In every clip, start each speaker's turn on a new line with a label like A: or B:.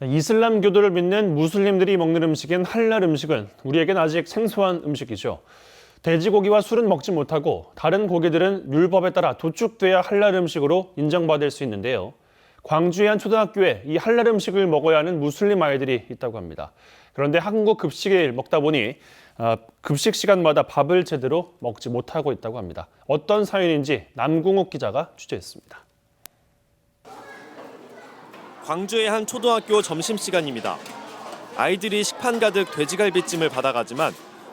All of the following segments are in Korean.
A: 이슬람교도를 믿는 무슬림들이 먹는 음식인 할랄 음식은 우리에겐 아직 생소한 음식이죠. 돼지고기와 술은 먹지 못하고 다른 고기들은 율법에 따라 도축돼야 할랄 음식으로 인정받을 수 있는데요. 광주의 한 초등학교에 이 할랄 음식을 먹어야 하는 무슬림 아이들이 있다고 합니다. 그런데 한국 급식을 먹다 보니 급식 시간마다 밥을 제대로 먹지 못하고 있다고 합니다. 어떤 사연인지 남궁욱 기자가 취재했습니다.
B: 광주의 한 초등학교 점심시간입니다. 아이들이 식판 가득 돼지갈비찜을 받아가지만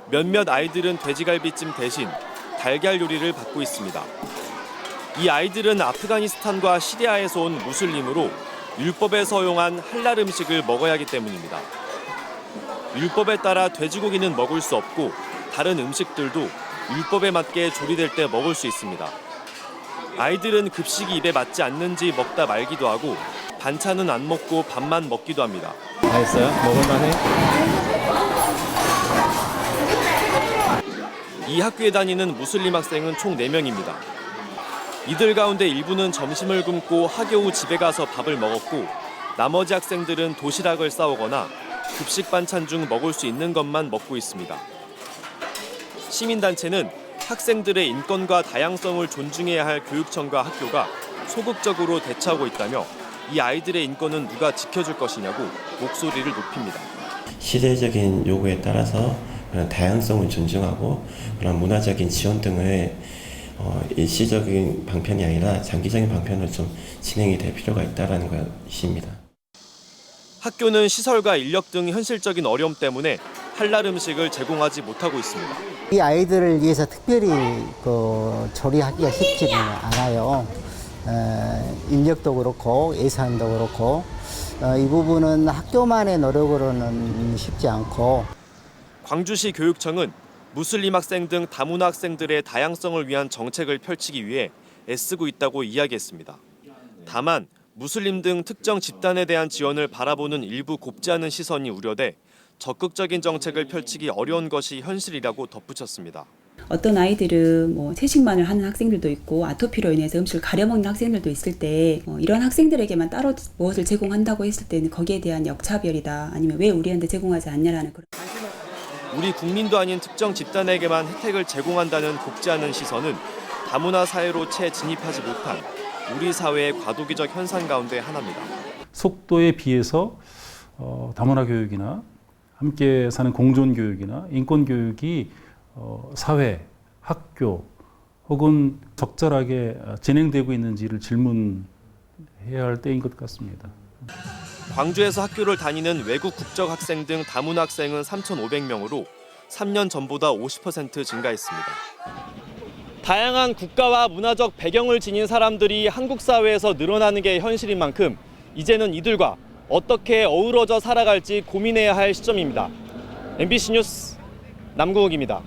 B: 몇몇 아이들은 돼지갈비찜 대신 달걀 요리를 받고 있습니다. 이 아이들은 아프가니스탄과 시리아에서 온 무슬림으로 율법에 서용한 할랄 음식을 먹어야 하기 때문입니다. 율법에 따라 돼지고기는 먹을 수 없고 다른 음식들도 율법에 맞게 조리될 때 먹을 수 있습니다. 아이들은 급식이 입에 맞지 않는지 먹다 말기도 하고 반찬은 안 먹고 밥만 먹기도 합니다.
C: 맛있어요? 먹을만해?
B: 이 학교에 다니는 무슬림 학생은 총 4명입니다. 이들 가운데 일부는 점심을 굶고 하교 후 집에 가서 밥을 먹었고 나머지 학생들은 도시락을 싸오거나 급식 반찬 중 먹을 수 있는 것만 먹고 있습니다. 시민단체는 학생들의 인권과 다양성을 존중해야 할 교육청과 학교가 소극적으로 대처하고 있다며 이 아이들의 인권은 누가 지켜줄 것이냐고 목소리를 높입니다.
D: 시대적인 요구에 따라서 그런 다양성을 존중하고 그런 문화적인 지원 등을 일시적인 방편이 아니라 장기적인 방편으로 좀 진행이 될 필요가 있다는 것입니다.
B: 학교는 시설과 인력 등 현실적인 어려움 때문에 할랄 음식을 제공하지 못하고 있습니다.
E: 이 아이들을 위해서 특별히 조리하기가 쉽지는 않아요. 인력도 그렇고 예산도 그렇고 이 부분은 학교만의 노력으로는 쉽지 않고.
B: 광주시 교육청은 무슬림 학생 등 다문화 학생들의 다양성을 위한 정책을 펼치기 위해 애쓰고 있다고 이야기했습니다. 다만 무슬림 등 특정 집단에 대한 지원을 바라보는 일부 곱지 않은 시선이 우려돼 적극적인 정책을 펼치기 어려운 것이 현실이라고 덧붙였습니다.
F: 어떤 아이들은 채식만을 하는 학생들도 있고 아토피로 인해서 음식을 가려먹는 학생들도 있을 때 이런 학생들에게만 따로 무엇을 제공한다고 했을 때는 거기에 대한 역차별이다 아니면 왜 우리한테 제공하지 않냐라는 그런.
B: 우리 국민도 아닌 특정 집단에게만 혜택을 제공한다는 곱지 않은 시선은 다문화 사회로 채 진입하지 못한 우리 사회의 과도기적 현상 가운데 하나입니다.
G: 속도에 비해서 다문화 교육이나 함께 사는 공존 교육이나 인권 교육이 사회, 학교 혹은 적절하게 진행되고 있는지를 질문해야 할 때인 것 같습니다.
B: 광주에서 학교를 다니는 외국 국적 학생 등 다문화 학생은 3,500명으로 3년 전보다 50% 증가했습니다. 다양한 국가와 문화적 배경을 지닌 사람들이 한국 사회에서 늘어나는 게 현실인 만큼 이제는 이들과 어떻게 어우러져 살아갈지 고민해야 할 시점입니다. MBC 뉴스 남궁욱입니다.